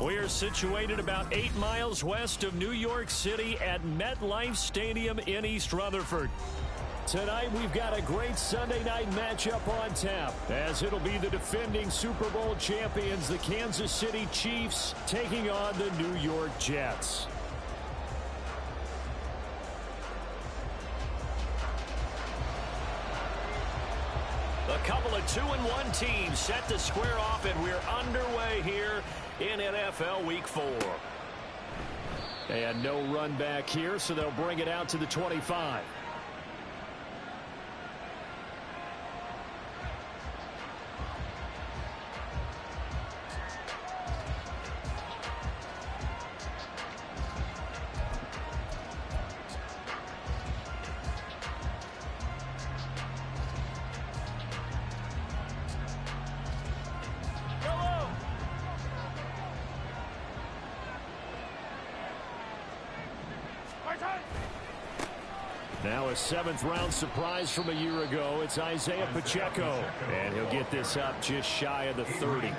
We are situated about 8 miles west of New York City at MetLife Stadium in East Rutherford. Tonight, we've got a great Sunday night matchup on tap, as it'll be the defending Super Bowl champions, the Kansas City Chiefs, taking on the New York Jets. A couple of 2-1 teams set to square off, and we're underway here in NFL Week 4. And no run back here, so they'll bring it out to the 25. Now a 7th-round surprise from a year ago. It's Isaiah Pacheco, and he'll get this up just shy of the 30.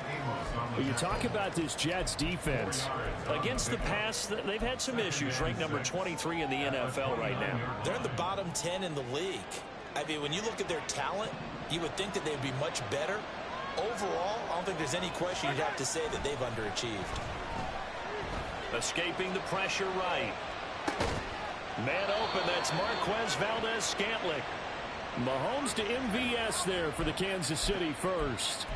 Well, you talk about this Jets defense. Against the pass, they've had some issues. Ranked number 23 in the NFL right now. They're in the bottom 10 in the league. I mean, when you look at their talent, you would think that they'd be much better. Overall, I don't think there's any question you'd have to say that they've underachieved. Escaping the pressure right. Man open, that's Marquez Valdez-Scantling. Mahomes to MVS there for the Kansas City first.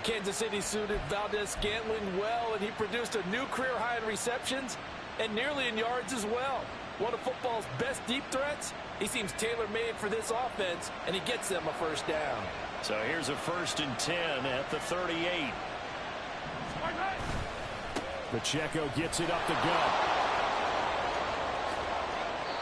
Kansas City suited Valdez-Scantling well, and he produced a new career high in receptions and nearly in yards as well. One of football's best deep threats. He seems tailor-made for this offense, and he gets them a first down. So here's a 1st and 10 at the 38. Pacheco gets it up the gut.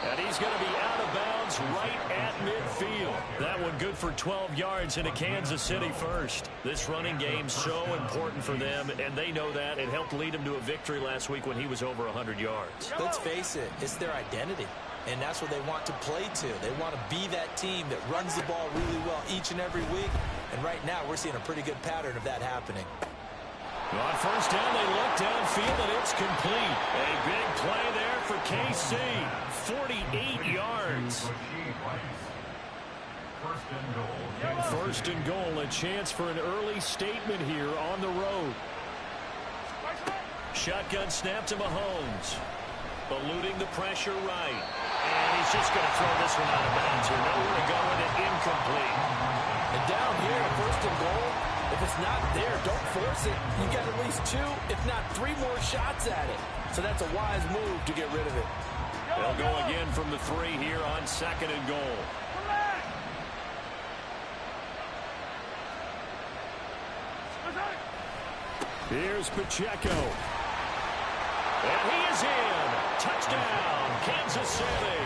And he's going to be out of bounds right at midfield. That one good for 12 yards in a Kansas City first. This running game so important for them, and they know that. It helped lead him to a victory last week when he was over 100 yards. Let's face it, it's their identity, and that's what they want to play to. They want to be that team that runs the ball really well each and every week, and right now we're seeing a pretty good pattern of that happening. On first down, they look downfield, and it's complete. A big play there for KC. 48 yards. First and goal, a chance for an early statement here on the road. Shotgun snap to Mahomes. Eluding the pressure right. And he's just going to throw this one out of bounds here. Nowhere to go with it, incomplete. And down here, first and goal, if it's not there, don't force it. You got at least 2, if not 3 more shots at it. So that's a wise move to get rid of it. They'll go again from the 3 here on 2nd and goal. Here's Pacheco. And he is in. Touchdown, Kansas City.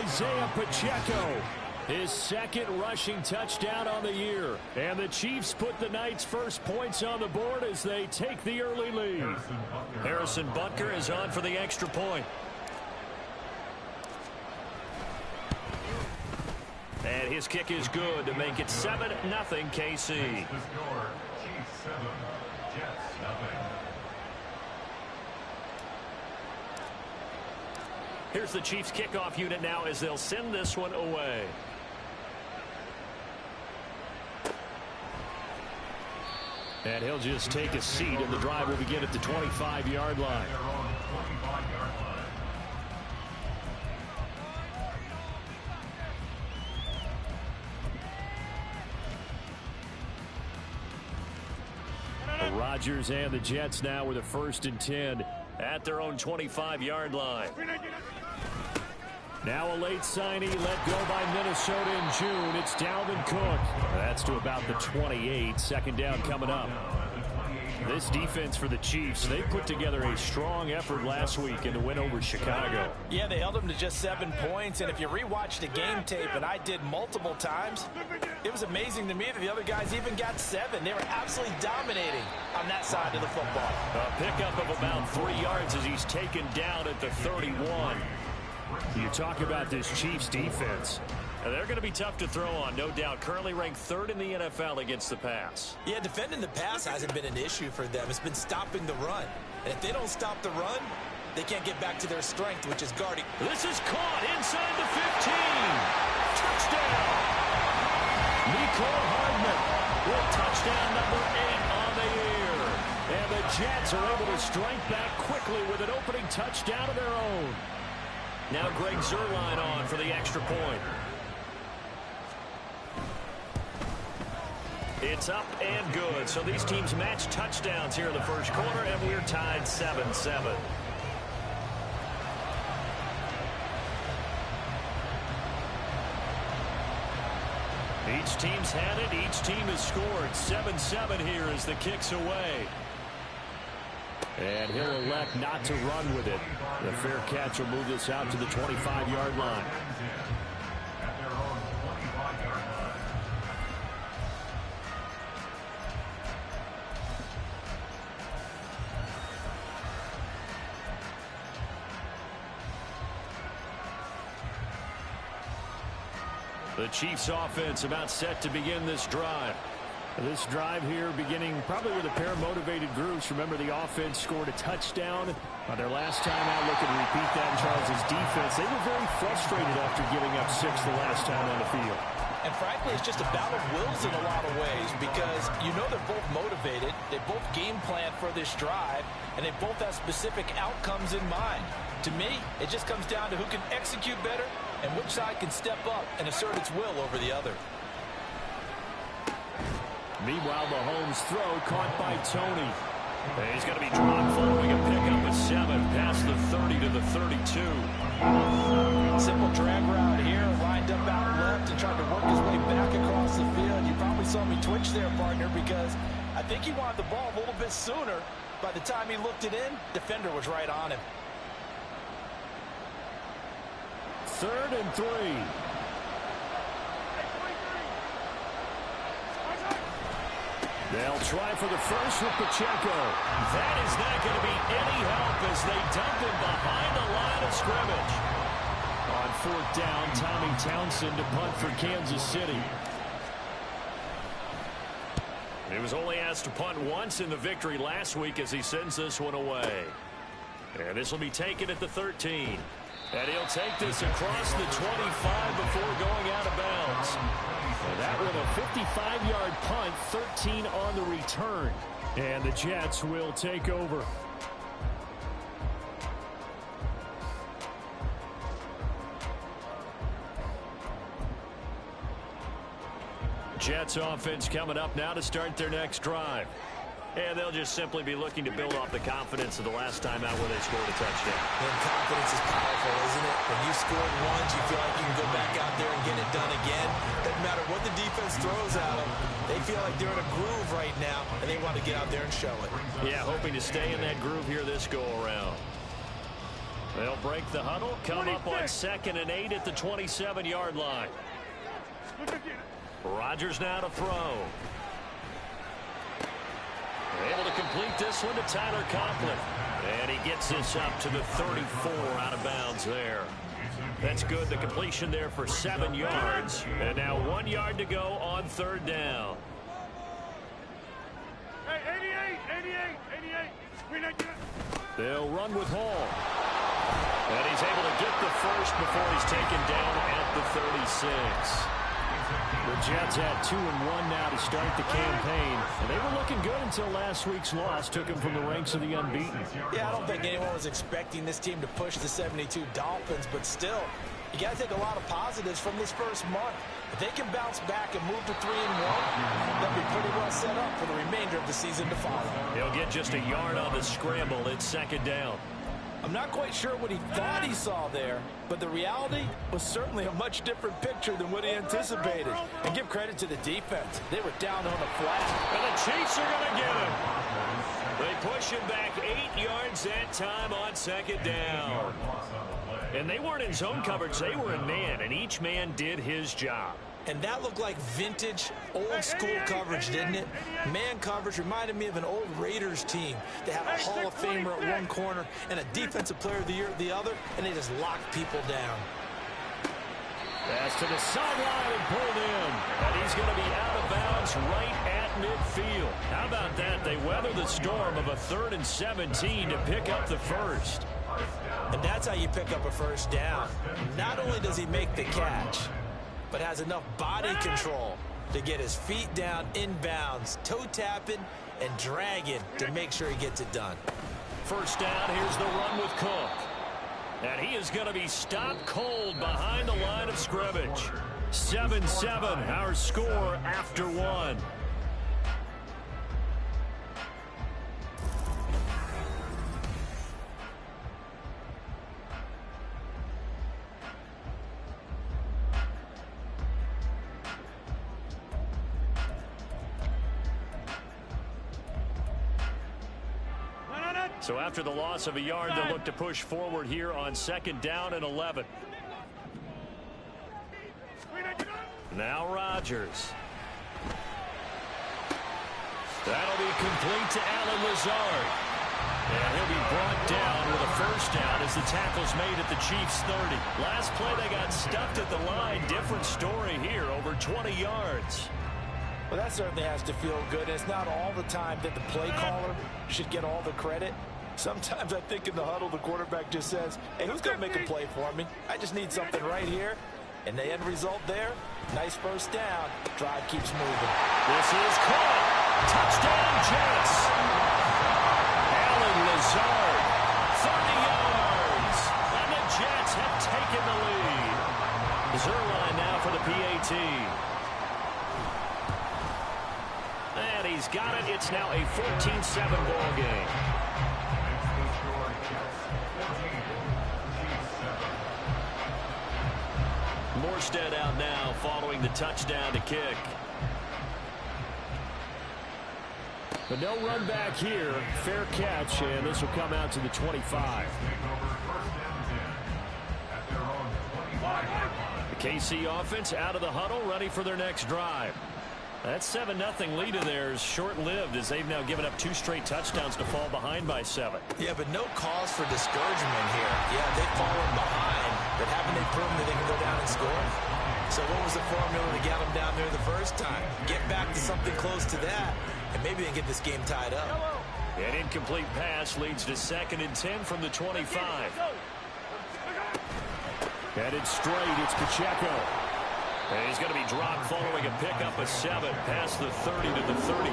Isaiah Pacheco. His 2nd rushing touchdown on the year. And the Chiefs put the night's first points on the board as they take the early lead. Harrison Butker is on for the extra point. And his kick is good to make it 7-0 KC. Here's the Chiefs kickoff unit now as they'll send this one away. And he'll just take a seat, and the drive will begin at the 25-yard line. Rodgers and the Jets now with a 1st and 10 at their own 25-yard line. Now a late signee let go by Minnesota in June. It's Dalvin Cook. That's to about the 28. 2nd down coming up. This defense for the Chiefs, they put together a strong effort last week in the win over Chicago. Yeah, they held them to just 7 points, and if you rewatch the game tape, and I did multiple times, it was amazing to me that the other guys even got 7. They were absolutely dominating on that side of the football. A pickup of about 3 yards as he's taken down at the 31. You talk about this Chiefs defense. And they're going to be tough to throw on, no doubt. Currently ranked 3rd in the NFL against the pass. Yeah, defending the pass hasn't been an issue for them. It's been stopping the run. And if they don't stop the run, they can't get back to their strength, which is guarding. This is caught inside the 15. Touchdown. Mecole Hardman with touchdown number 8 on the year. And the Jets are able to strike back quickly with an opening touchdown of their own. Now Greg Zuerlein on for the extra point. It's up and good. So these teams match touchdowns here in the first quarter, and we're tied 7-7. Each team's had it. Each team has scored. 7-7 here as the kick's away. And he'll elect not to run with it. The fair catch will move this out to the 25-yard line. The Chiefs offense about set to begin this drive. This drive here beginning probably with a pair of motivated groups. Remember, the offense scored a touchdown on their last time out. Looking to repeat that in Charles' defense. They were very frustrated after giving up 6 the last time on the field. And frankly, it's just a battle of wills in a lot of ways because you know they're both motivated. They both game plan for this drive, and they both have specific outcomes in mind. To me, it just comes down to who can execute better and which side can step up and assert its will over the other. Meanwhile, Mahomes' throw caught by Tony. And he's going to be drawn following a pickup of 7 past the 30 to the 32. Simple drag route here, lined up out left and tried to work his way back across the field. You probably saw me twitch there, partner, because I think he wanted the ball a little bit sooner. By the time he looked it in, defender was right on him. 3rd and 3. They'll try for the first with Pacheco. That is not going to be any help as they dump him behind the line of scrimmage. On 4th down, Tommy Townsend to punt for Kansas City. He was only asked to punt once in the victory last week as he sends this one away. And this will be taken at the 13. And he'll take this across the 25 before going out of bounds. And that with a 55-yard punt, 13 on the return. And the Jets will take over. Jets offense coming up now to start their next drive. And they'll just simply be looking to build off the confidence of the last time out where they scored a touchdown. And confidence is powerful, isn't it? When you scored once, you feel like you can go back out there and get it done again. Doesn't matter what the defense throws at them. They feel like they're in a groove right now, and they want to get out there and show it. Yeah, hoping to stay in that groove here this go-around. They'll break the huddle, come up on 2nd and 8 at the 27-yard line. Rodgers now to throw. Able to complete this one to Tyler Conklin. And he gets this up to the 34 out of bounds there. That's good. The completion there for 7 yards. And now 1 yard to go on 3rd down. Hey, 88. They'll run with Hall. And he's able to get the first before he's taken down at the 36. The Jets had 2-1 now to start the campaign, and they were looking good until last week's loss took them from the ranks of the unbeaten. Yeah, I don't think anyone was expecting this team to push the 72 Dolphins, but still, you got to take a lot of positives from this first month. If they can bounce back and move to 3-1, they'll be pretty well set up for the remainder of the season to follow. He'll get just a yard on the scramble. It's 2nd down. I'm not quite sure what he thought he saw there, but the reality was certainly a much different picture than what he anticipated. And give credit to the defense. They were down on the flat. And the Chiefs are going to get him. They push him back 8 yards that time on 2nd down. And they weren't in zone coverage. They were in man, and each man did his job. And that looked like vintage, old-school coverage, didn't it? Man coverage reminded me of an old Raiders team. They had a Hall of Famer at one corner and a Defensive Player of the Year at the other, and they just locked people down. Pass to the sideline and pulled in. And he's going to be out of bounds right at midfield. How about that? They weather the storm of a 3rd and 17 to pick up the first. And that's how you pick up a first down. Not only does he make the catch, but has enough body control to get his feet down inbounds, toe tapping and dragging to make sure he gets it done. First down, here's the run with Cook. And he is going to be stopped cold behind the line of scrimmage. 7-7, our score after 1. So after the loss of a yard, they'll look to push forward here on 2nd down and 11. Now Rodgers. That'll be complete to Allen Lazard. And he'll be brought down with a first down as the tackle's made at the Chiefs' 30. Last play, they got stuffed at the line. Different story here, over 20 yards. Well, that certainly has to feel good. It's not all the time that the play caller should get all the credit. Sometimes I think in the huddle, the quarterback just says, hey, who's going to make a play for me? I just need something right here. And the end result there, nice first down. Drive keeps moving. This is caught. Touchdown, Jets. Allen Lazard, 30 yards. And the Jets have taken the lead. Zerline now for the PAT. And he's got it. It's now a 14-7 ball game. Morstead out now following the touchdown to kick. But no run back here. Fair catch, and this will come out to the 25. The KC offense out of the huddle, ready for their next drive. That 7-0 lead of theirs short-lived as they've now given up 2 straight touchdowns to fall behind by 7. Yeah, but no cause for discouragement here. Yeah, they've fallen behind, but haven't they proven that they can go down and score? So what was the formula to get them down there the first time? Get back to something close to that, and maybe they can get this game tied up. An incomplete pass leads to 2nd and 10 from the 25. Headed straight, it's Pacheco. And he's going to be dropped following a pickup of 7 past the 30 to the 32.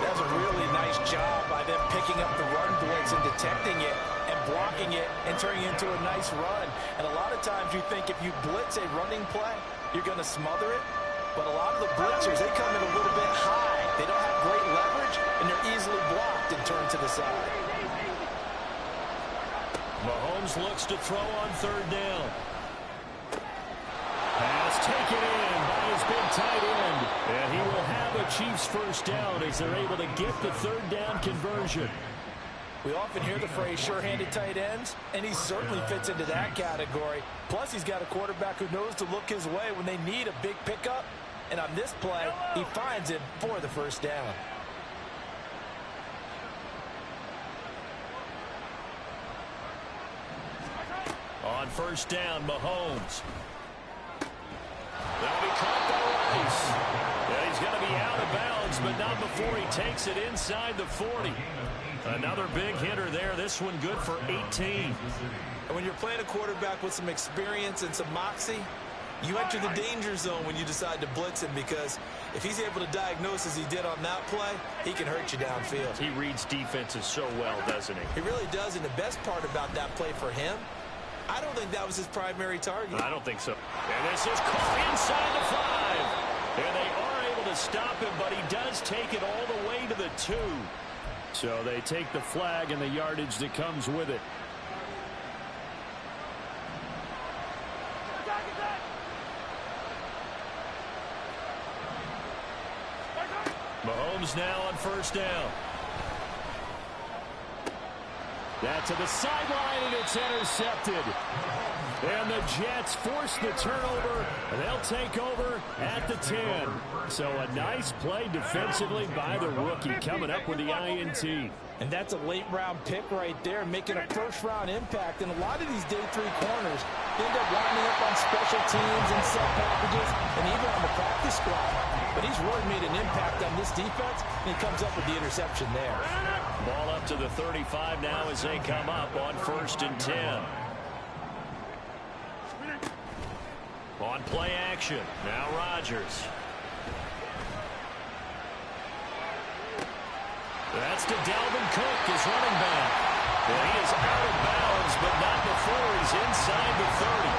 That's a really nice job by them picking up the run blitz and detecting it and blocking it and turning it into a nice run. And a lot of times you think if you blitz a running play, you're going to smother it. But a lot of the blitzers, they come in a little bit high. They don't have great leverage, and they're easily blocked and turned to the side. Mahomes looks to throw on 3rd down. Pass taken in by his big tight end. And he will have a Chiefs first down as they're able to get the 3rd down conversion. We often hear the phrase sure-handed tight ends, and he certainly fits into that category. Plus, he's got a quarterback who knows to look his way when they need a big pickup. And on this play, he finds it for the first down. On 1st down, Mahomes. That'll be caught by Rice. Yeah, he's going to be out of bounds, but not before he takes it inside the 40. Another big hitter there. This one good for 18. And when you're playing a quarterback with some experience and some moxie, you enter the danger zone when you decide to blitz him, because if he's able to diagnose as he did on that play, he can hurt you downfield. He reads defenses so well, doesn't he? He really does, and the best part about that play for him, I don't think that was his primary target. I don't think so. And this is caught inside the 5. And they are able to stop him, but he does take it all the way to the 2. So they take the flag and the yardage that comes with it. Mahomes now on 1st down. That to the sideline, and it's intercepted. And the Jets force the turnover. They'll take over at the 10. So a nice play defensively by the rookie coming up with the INT. And that's a late-round pick right there, making a first-round impact. And a lot of these day 3 corners end up winding up on special teams and set packages and even on the practice squad. But he's really made an impact on this defense, and he comes up with the interception there. Ball up to the 35 now as they come up on 1st and 10. On play action, now Rodgers. That's to Dalvin Cook, his running back. And he is out of bounds, but not before he's inside the 30.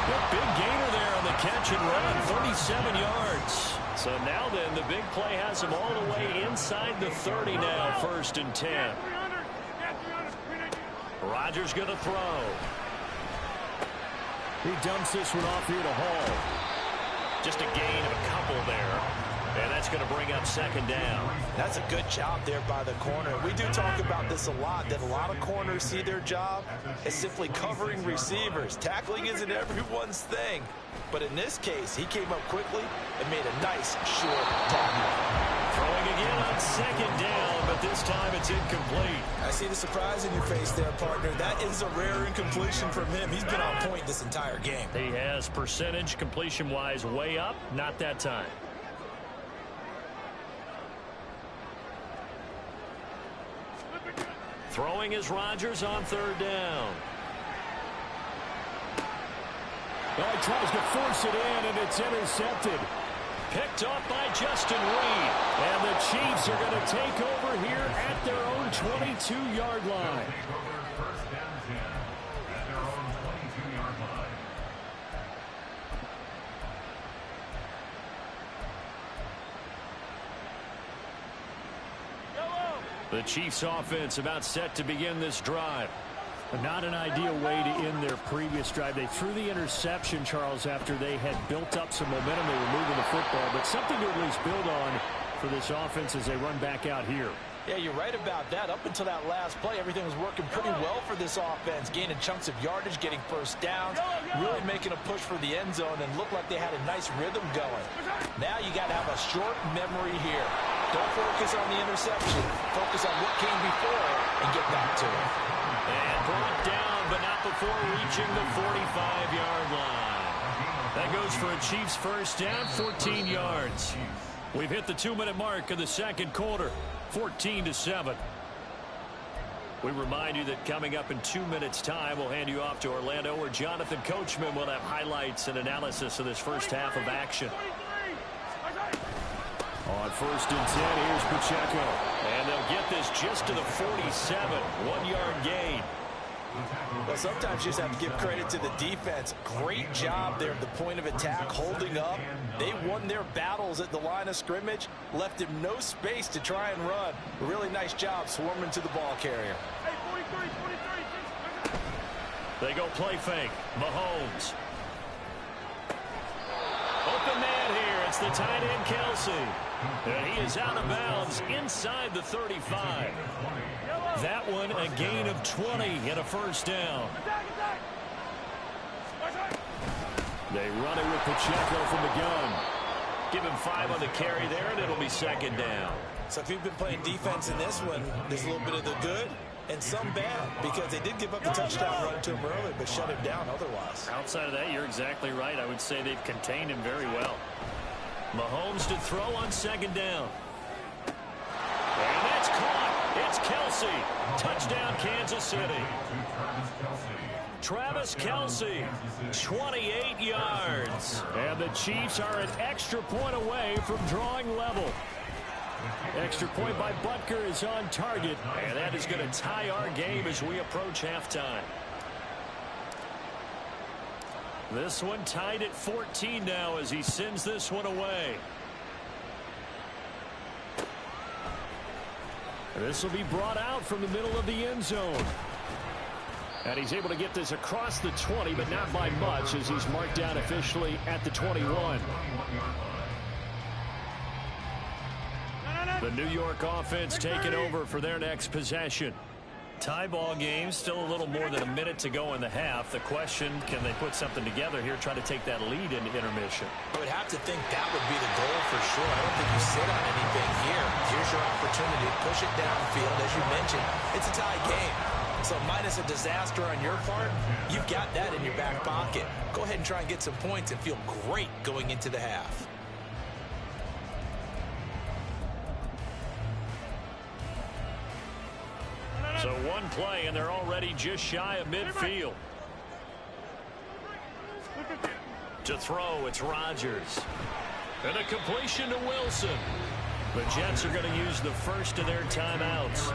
A big gainer there on the catch and run, 37 yards. So now then, the big play has him all the way inside the 30 now, 1st and 10. Rodgers going to throw. He dumps this one off here to Hall. Just a gain of a couple there. And that's going to bring up 2nd down. That's a good job there by the corner. We do talk about this a lot, that a lot of corners see their job as simply covering receivers. Tackling isn't everyone's thing. But in this case, he came up quickly and made a nice short tackle. Throwing again on 2nd down, but this time it's incomplete. I see the surprise in your face there, partner. That is a rare incompletion from him. He's been on point this entire game. He has percentage completion-wise way up, not that time. Throwing is Rodgers on 3rd down. Well, he tries to force it in, and it's intercepted. Picked off by Justin Reed. And the Chiefs are going to take over here at their own 22-yard line. The Chiefs offense about set to begin this drive. Not an ideal way to end their previous drive. They threw the interception, Charles, after they had built up some momentum. They were moving the football, but something to at least build on for this offense as they run back out here. Yeah, you're right about that. Up until that last play, everything was working pretty well for this offense. Gaining chunks of yardage, getting first downs, really making a push for the end zone, and looked like they had a nice rhythm going. Now you got to have a short memory here. Don't focus on the interception. Focus on what came before it and get back to it. And brought down, but not before reaching the 45-yard line. That goes for a Chiefs first down, 14 yards. We've hit the 2-minute mark of the 2nd quarter, 14-7. We remind you that coming up in 2 minutes' time, we'll hand you off to Orlando, where Jonathan Coachman will have highlights and analysis of this first half of action. On 1st and 10, here's Pacheco. And they'll get this just to the 47, 1-yard gain. Well, sometimes you just have to give credit to the defense. Great job there at the point of attack, holding up. They won their battles at the line of scrimmage, left him no space to try and run. Really nice job swarming to the ball carrier. They go play fake. Mahomes. Open man here. It's the tight end, Kelsey. And he is out of bounds inside the 35. That one a gain of 20 and a first down. They run it with Pacheco from the gun. Give him 5 on the carry there, and it'll be 2nd down. So if you've been playing defense in this one, there's a little bit of the good and some bad, because they did give up the touchdown run to him early, but shut him down otherwise. Outside of that, you're exactly right. I would say they've contained him very well. Mahomes to throw on 2nd down. And that's caught. It's Kelsey. Touchdown, Kansas City. Travis Kelsey, 28 yards. And the Chiefs are an extra point away from drawing level. Extra point by Butker is on target. And that is going to tie our game as we approach halftime. This one tied at 14 now as he sends this one away. This will be brought out from the middle of the end zone. And he's able to get this across the 20, but not by much, as he's marked down officially at the 21. The New York offense taking over for their next possession. Tie ball game, still a little more than a minute to go in the half. The question, can they put something together here, try to take that lead into intermission? I would have to think that would be the goal for sure. I don't think you sit on anything here. Here's your opportunity to push it downfield. As you mentioned, it's a tie game. So minus a disaster on your part, you've got that in your back pocket. Go ahead and try and get some points and feel great going into the half. So one play, and they're already just shy of midfield. To throw, it's Rodgers. And a completion to Wilson. The Jets are going to use the first of their timeouts,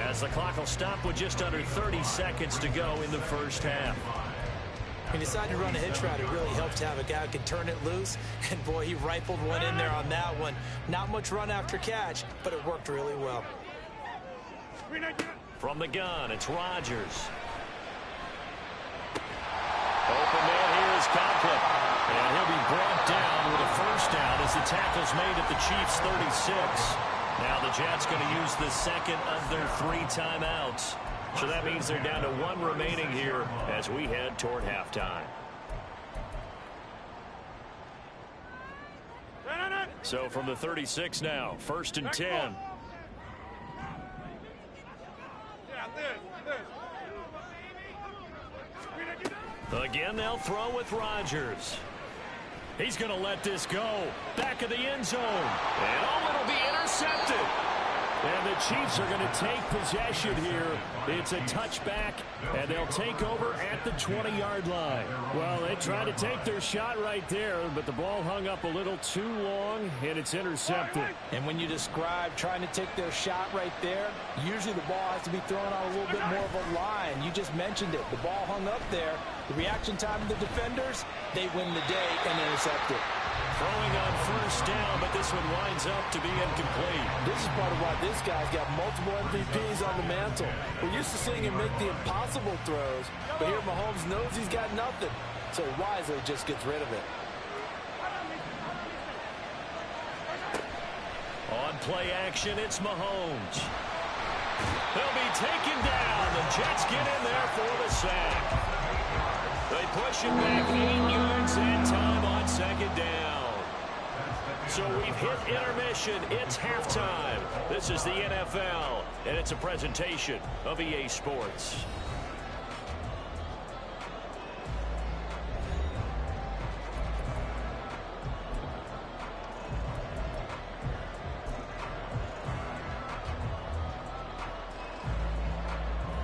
as the clock will stop with just under 30 seconds to go in the first half. When you decide to run a hitch route, it really helps to have a guy who can turn it loose. And, boy, he rifled one in there on that one. Not much run after catch, but it worked really well. From the gun, it's Rodgers. Open man here is Conklin. And he'll be brought down with a first down as the tackle's made at the Chiefs' 36. Now the Jets going to use the second of their 3 timeouts. So that means they're down to 1 remaining here as we head toward halftime. So from the 36 now, 1st and 10. Again, they'll throw with Rodgers. He's going to let this go. Back of the end zone. And it'll be intercepted. And the Chiefs are going to take possession here. It's a touchback, and they'll take over at the 20-yard line. Well, they tried to take their shot right there, but the ball hung up a little too long, and it's intercepted. And when you describe trying to take their shot right there, usually the ball has to be thrown on a little bit more of a line. You just mentioned it. The ball hung up there. The reaction time of the defenders, they win the day and intercept it. Throwing on first down, but this one winds up to be incomplete. This is part of why this guy's got multiple MVPs on the mantle. We're used to seeing him make the impossible throws, but here Mahomes knows he's got nothing, so wisely just gets rid of it. On play action, it's Mahomes. He'll be taken down. The Jets get in there for the sack. They push him back 8 yards and time on 2nd down. So we've hit intermission. It's halftime. This is the NFL, and it's a presentation of EA Sports.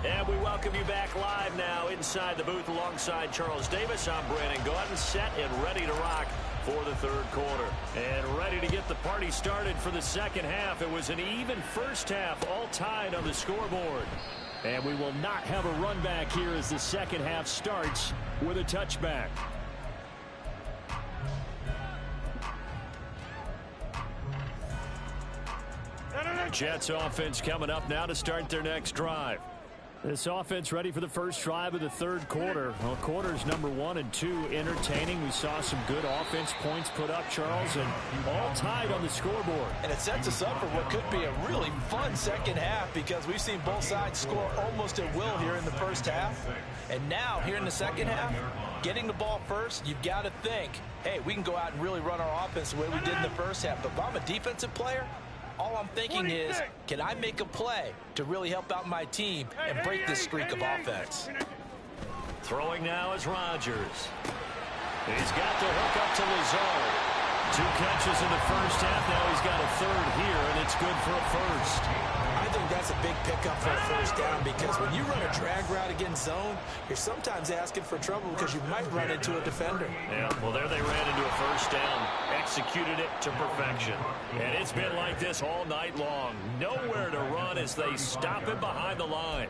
And we welcome you back live now inside the booth alongside Charles Davis. I'm Brandon Gordon, set and ready to rock for the 3rd quarter. And ready to get the party started for the 2nd half. It was an even first half, all tied on the scoreboard. And we will not have a run back here as the 2nd half starts with a touchback. Jets offense coming up now to start their next drive. This offense ready for the first drive of the 3rd quarter. Well, quarters number 1 and 2 entertaining. We saw some good offense points put up, Charles, and all tied on the scoreboard. And it sets us up for what could be a really fun 2nd half because we've seen both sides score almost at will here in the first half. And now, here in the 2nd half, getting the ball first, you've got to think, hey, we can go out and really run our offense the way we did in the first half. But if I'm a defensive player, all I'm thinking is, can I make a play to really help out my team and break this streak of offense? Throwing now is Rodgers. He's got the hook up to Lazard. 2 catches in the first half. Now he's got a 3rd here, and it's good for a first. I think that's a big pickup for a first down because when you run a drag route against zone, you're sometimes asking for trouble because you might run into a defender. Yeah, well, there they ran into a first down, executed it to perfection. And it's been like this all night long. Nowhere to run as they stop him behind the line.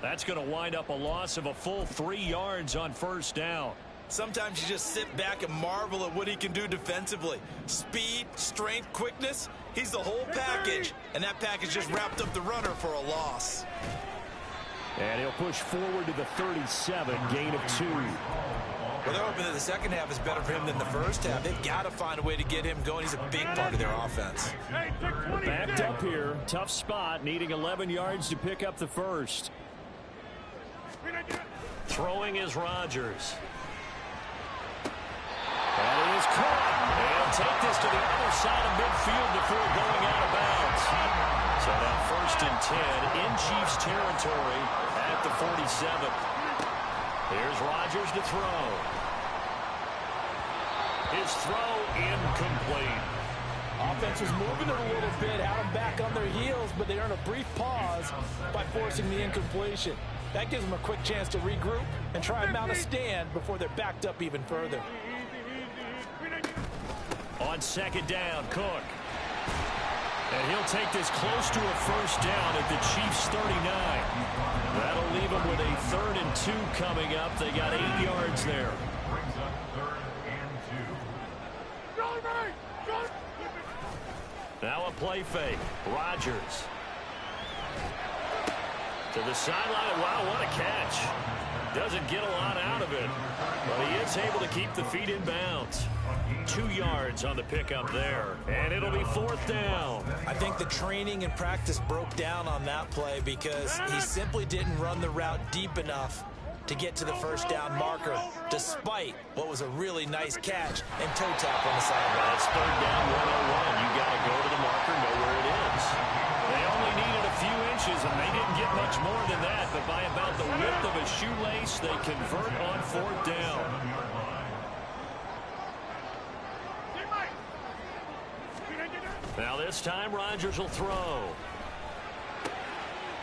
That's going to wind up a loss of a full 3 yards on first down. Sometimes you just sit back and marvel at what he can do defensively. Speed, strength, quickness, he's the whole package. And that package just wrapped up the runner for a loss. And he'll push forward to the 37, gain of 2. Well, they're hoping that the second half is better for him than the first half. They've got to find a way to get him going. He's a big part of their offense. Backed up here. Tough spot. Needing 11 yards to pick up the first. Throwing is Rodgers. And it is caught. They'll take this to the other side of midfield before going out of bounds. So now 1st and 10 in Chiefs territory at the 47. Here's Rodgers to throw. His throw incomplete. Offense was moving it a little bit, had them back on their heels, but they earn a brief pause by forcing the incompletion. That gives them a quick chance to regroup and try and mount a stand before they're backed up even further. On 2nd down, Cook. And he'll take this close to a first down at the Chiefs' 39. That'll leave them with a 3rd and 2 coming up. They got 8 yards there. Now a play fake. Rodgers. To the sideline. Wow, what a catch. Doesn't get a lot out of it, but he is able to keep the feet in bounds. 2 yards on the pickup there, and it'll be 4th down. I think the training and practice broke down on that play because he simply didn't run the route deep enough to get to the first down marker, despite what was a really nice catch and toe tap on the sideline. It's 3rd down, 101. You got to go to the marker, know where it is. They only needed a few inches, and they didn't get much more than that, but by about the width of a shoelace, they convert on 4th down. Now this time, Rodgers will throw.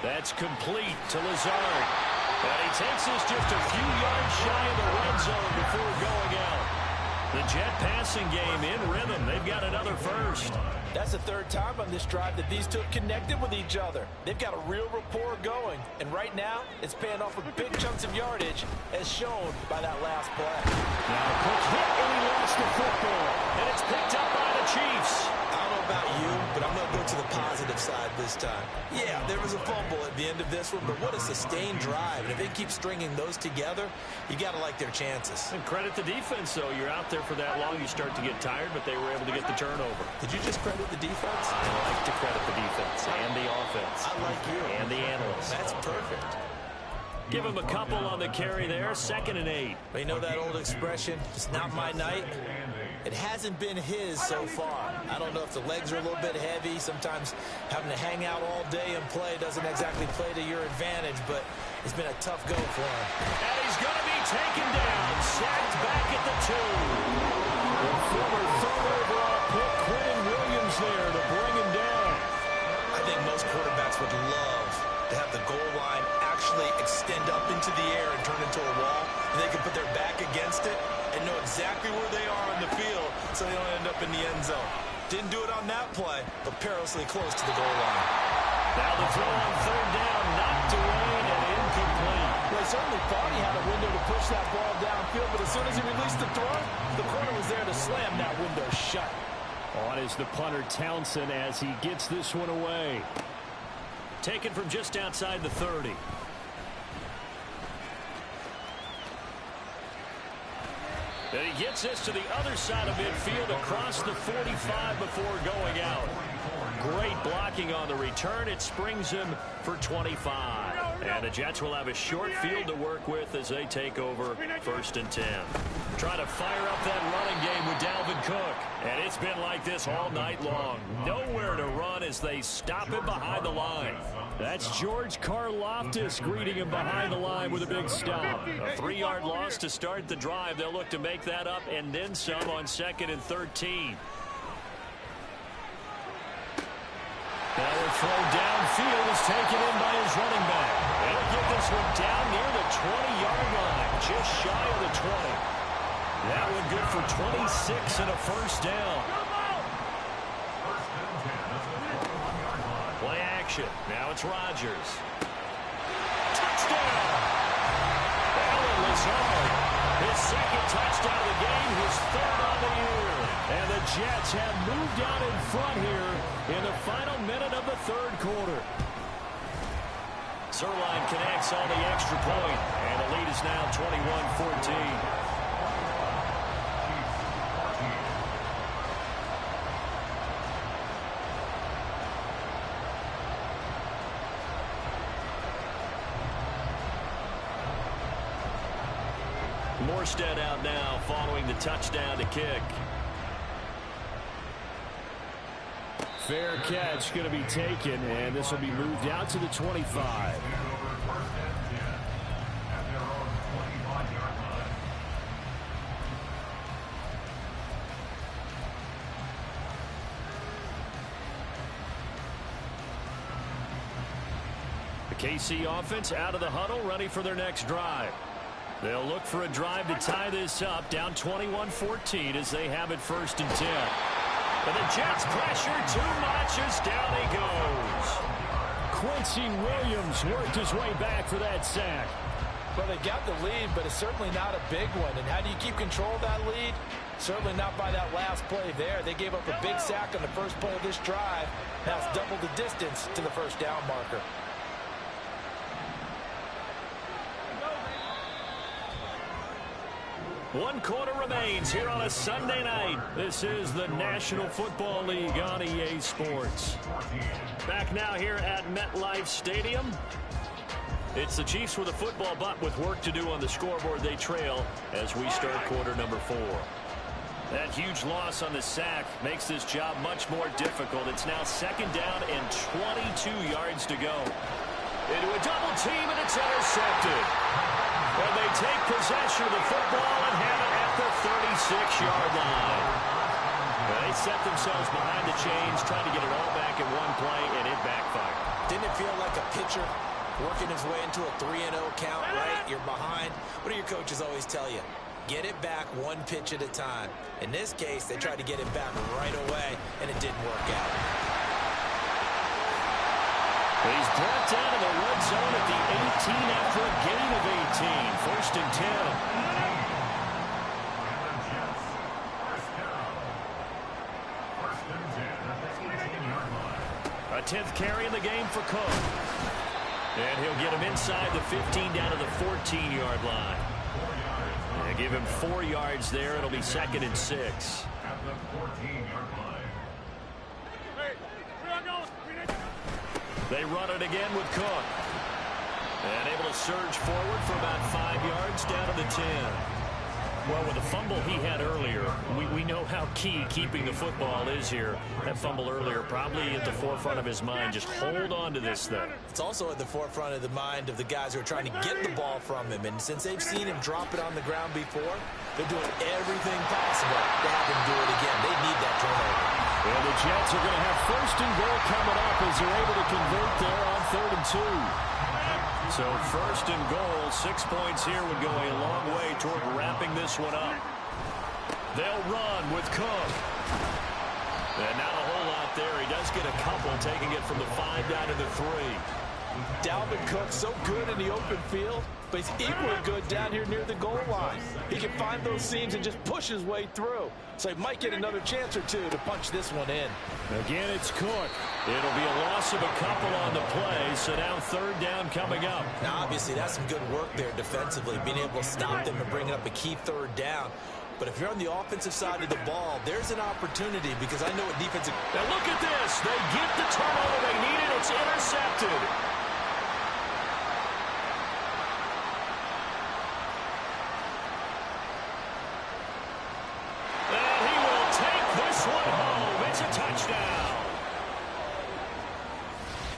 That's complete to Lazard. And he takes this just a few yards shy of the red zone before going out. The Jet passing game in rhythm. They've got another first. That's the 3rd time on this drive that these two have connected with each other. They've got a real rapport going. And right now, it's paying off with big chunks of yardage, as shown by that last play. Now a quick hit, and he lost the football. And it's picked up by the Chiefs. I don't know about you, but I'm going to go to the positive side this time. Yeah, there was a fumble at the end of this one, but what a sustained drive. And if they keep stringing those together, you got to like their chances. And credit the defense, though. You're out there for that long, you start to get tired, but they were able to get the turnover. Did you just credit the defense? I like to credit the defense and the offense. I like you. And the analysts. That's perfect. Give him a couple on the carry there. 2nd and 8. But you know that old expression, it's not my night? It hasn't been his so far. I don't know if the legs are a little bit heavy. Sometimes having to hang out all day and play doesn't exactly play to your advantage, but it's been a tough go for him. And he's going to be taken down. Sacked back at the 2. The former 3rd overall pick, Quentin Williams there to bring him down. I think most quarterbacks would love to have the goal line actually extend up into the air and turn into a wall, and they can put their back against it and know exactly where they are on the field so they don't end up in the end zone. Didn't do it on that play, but perilously close to the goal line. Now the throw on 3rd down, knocked away and incomplete. Well, he certainly thought he had a window to push that ball downfield, but as soon as he released the throw, the corner was there to slam that window shut. On is the punter Townsend as he gets this one away. Taken from just outside the 30. And he gets this to the other side of midfield across the 45 before going out. Great blocking on the return. It springs him for 25. And the Jets will have a short field to work with as they take over 1st and 10. Trying to fire up that running game with Dalvin Cook. And it's been like this all night long. Nowhere to run as they stop him behind the line. That's George Karlaftis greeting him behind the line with a big stop. A 3-yard loss to start the drive. They'll look to make that up and then some on 2nd and 13. Now a throw downfield is taken in by his running back. He'll get this one down near the 20-yard line, just shy of the 20. That one good for 26 and a first down. Play action. Now it's Rodgers. Touchdown! Alan Lazard. His 2nd touchdown of the game, his 3rd on the year. And the Jets have moved out in front here in the final minute of the 3rd quarter. Zerline connects on the extra point, and the lead is now 21-14. Morstead out now following the touchdown to kick. Fair catch going to be taken, and this will be moved out to the 25. The KC offense out of the huddle, ready for their next drive. They'll look for a drive to tie this up, down 21-14 as they have it 1st and 10. But the Jets pressure too much as down he goes. Quincy Williams worked his way back for that sack. Well, they got the lead, but it's certainly not a big one. And how do you keep control of that lead? Certainly not by that last play there. They gave up a big sack on the first play of this drive. Now it's double the distance to the first down marker. One quarter remains here on a Sunday night. This is the National Football League on EA Sports. Back now here at MetLife Stadium. It's the Chiefs with a football, but with work to do on the scoreboard, they trail as we start quarter number 4. That huge loss on the sack makes this job much more difficult. It's now 2nd down and 22 yards to go. Into a double team, and it's intercepted. And they take possession of the football and have it at the 36-yard line. They set themselves behind the chains, trying to get it all back in one play, and it backfired. Didn't it feel like a pitcher working his way into a 3-0 count, right? You're behind. What do your coaches always tell you? Get it back one pitch at a time. In this case, they tried to get it back right away, and it didn't work out. He's brought down in the red zone at the 18 after a gain of 18. 1st and 10. A 10th carry in the game for Cook. And he'll get him inside the 15 down to the 14-yard line. And give him 4 yards there. It'll be 2nd and 6. They run it again with Cook. And able to surge forward for about 5 yards down to the 10. Well, with the fumble he had earlier, we know how key keeping the football is here. That fumble earlier probably at the forefront of his mind. Just hold on to this thing. It's also at the forefront of the mind of the guys who are trying to get the ball from him. And since they've seen him drop it on the ground before, they're doing everything possible to have him do it again. They need that turnover. And the Jets are going to have 1st and goal coming up as they're able to convert there on 3rd and 2. So 1st and goal, 6 points here would go a long way toward wrapping this one up. They'll run with Cook. And not a whole lot there. He does get a couple, taking it from the 5 down to the 3. Dalvin Cook so good in the open field, but he's equally good down here near the goal line. He can find those seams and just push his way through. So he might get another chance or two to punch this one in. Again, it's Cook. It'll be a loss of a couple on the play, so now 3rd down coming up. Now, obviously, that's some good work there defensively, being able to stop them and bringing up a key 3rd down. But if you're on the offensive side of the ball, there's an opportunity because I know what defensive... Now look at this. They get the turnover they needed. It's intercepted. And he will take this one home. It's a touchdown.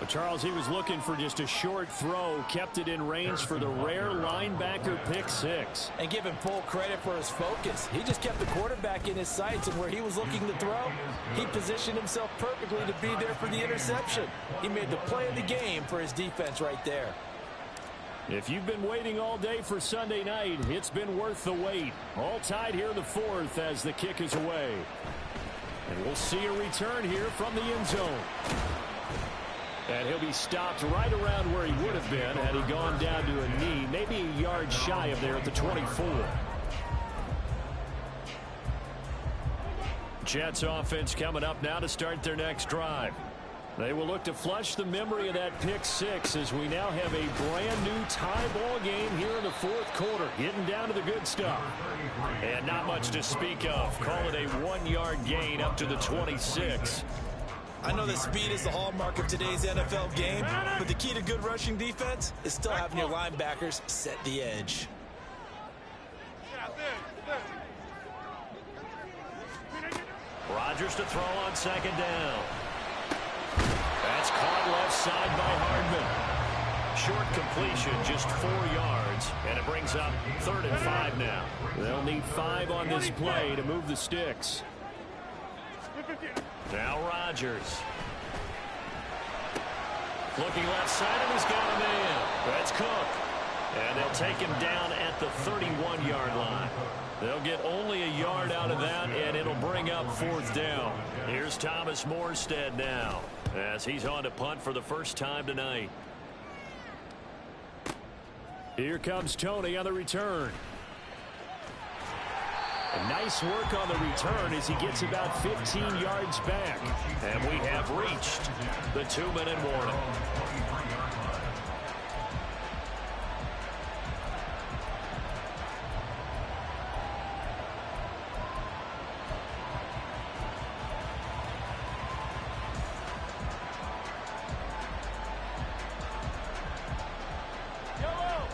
But Charles, he was looking for just a short throw, kept it in range for the rare linebacker pick 6. And give him full credit for his focus. He just kept the quarterback in his sights, and where he was looking to throw, he positioned himself perfectly to be there for the interception. He made the play of the game for his defense right there. If you've been waiting all day for Sunday night, it's been worth the wait. All tied here in the 4th as the kick is away. And we'll see a return here from the end zone. And he'll be stopped right around where he would have been had he gone down to a knee, maybe a yard shy of there at the 24. Jets offense coming up now to start their next drive. They will look to flush the memory of that pick 6 as we now have a brand new tie ball game here in the 4th quarter, getting down to the good stuff. And not much to speak of. Call it a 1-yard gain up to the 26. I know that speed is the hallmark of today's NFL game, but the key to good rushing defense is still having your linebackers set the edge. Rodgers to throw on second down. That's caught left side by Hardman. Short completion, just 4 yards, and it brings up 3rd and 5 now. They'll need 5 on this play to move the sticks. Now Rodgers. Looking left side, and he's got a man. That's Cook. And they'll take him down at the 31-yard line. They'll get only a yard out of that, and it'll bring up 4th down. Here's Thomas Morstead now, as he's on to punt for the first time tonight. Here comes Tony on the return. And nice work on the return as he gets about 15 yards back. And we have reached the 2-minute warning.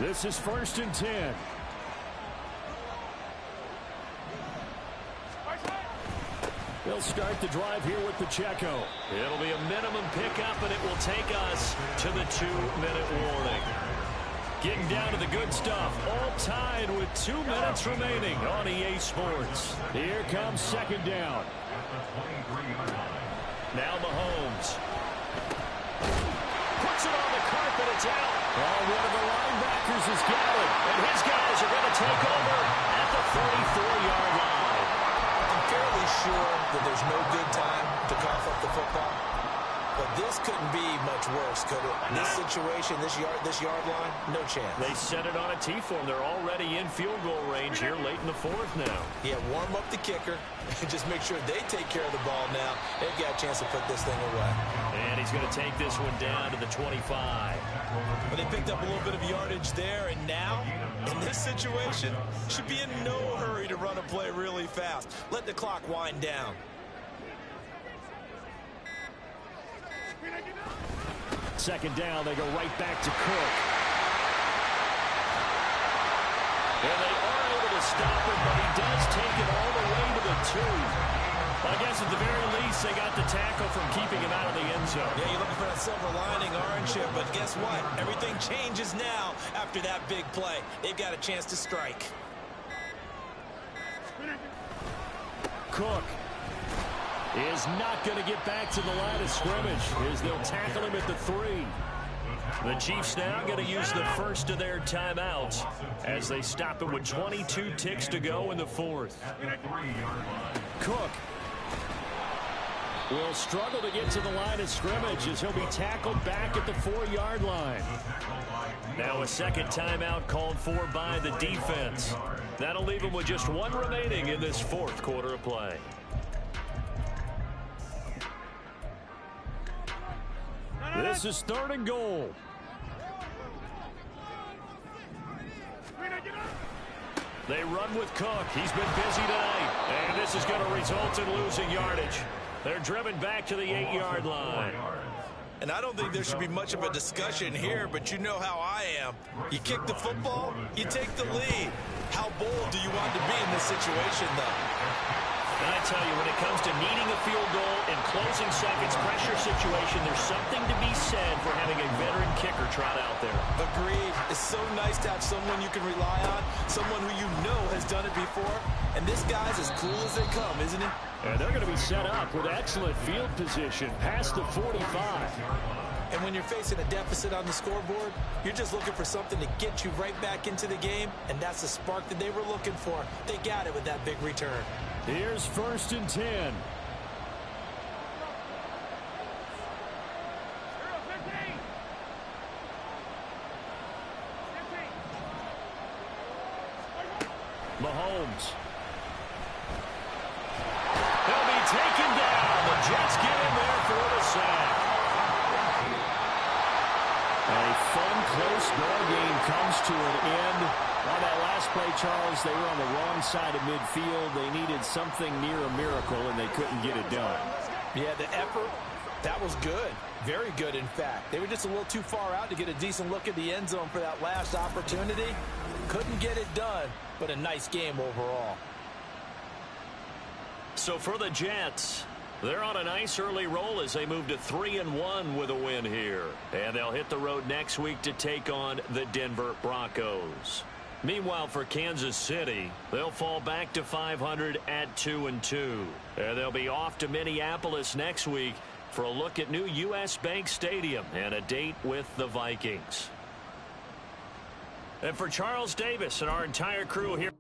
This is 1st and 10. They'll start the drive here with Pacheco. It'll be a minimum pickup, and it will take us to the 2-minute warning. Getting down to the good stuff. All tied with 2 minutes remaining on EA Sports. Here comes second down. Now Mahomes. Puts it on the carpet. It's out. Oh, one of the linebackers has got it. And his guys are going to take over at the 34-yard line. I'm fairly sure that there's no good time to cough up the football. But this couldn't be much worse, could it? This situation, this yard line, no chance. They set it on a T-form. They're already in field goal range here late in the 4th now. Yeah, warm up the kicker. Just make sure they take care of the ball now. They've got a chance to put this thing away. And he's going to take this one down to the 25. But they picked up a little bit of yardage there, and now, in this situation, should be in no hurry to run a play really fast. Let the clock wind down. Second down, they go right back to Cook. And they are able to stop him, but he does take it all the way to the 2. I guess at the very least, they got the tackle from keeping him out of the end zone. Yeah, you're looking for that silver lining, aren't you? But guess what? Everything changes now after that big play. They've got a chance to strike. Cook is not going to get back to the line of scrimmage as they'll tackle him at the 3. The Chiefs now going to use the first of their timeouts as they stop him with 22 ticks to go in the 4th. Cook will struggle to get to the line of scrimmage as he'll be tackled back at the 4-yard line. Now a second timeout called for by the defense. That'll leave him with just 1 remaining in this 4th quarter of play. This is 3rd and goal. They run with Cook. He's been busy tonight. And this is going to result in losing yardage. They're driven back to the 8-yard line. And I don't think there should be much of a discussion here, but you know how I am. You kick the football, you take the lead. How bold do you want to be in this situation, though? And I tell you, when it comes to needing a field goal in closing seconds, pressure situation, there's something to be said for having a veteran kicker trot out there. Agreed. It's so nice to have someone you can rely on, someone who you know has done it before. And this guy's as cool as they come, isn't he? And they're going to be set up with excellent field position past the 45. And when you're facing a deficit on the scoreboard, you're just looking for something to get you right back into the game, and that's the spark that they were looking for. They got it with that big return. Here's 1st and 10. Mahomes. He'll be taken down. The Jets get him there for the sack. A fun, close ball game comes to an end. On that last play, Charles, they were on the wrong side of midfield. They needed something near a miracle, and they couldn't get it done. Yeah, the effort, that was good. Very good, in fact. They were just a little too far out to get a decent look at the end zone for that last opportunity. Couldn't get it done, but a nice game overall. So for the Jets, they're on a nice early roll as they move to 3-1 with a win here. And they'll hit the road next week to take on the Denver Broncos. Meanwhile, for Kansas City, they'll fall back to 500 at 2-2. And they'll be off to Minneapolis next week for a look at new U.S. Bank Stadium and a date with the Vikings. And for Charles Davis and our entire crew here.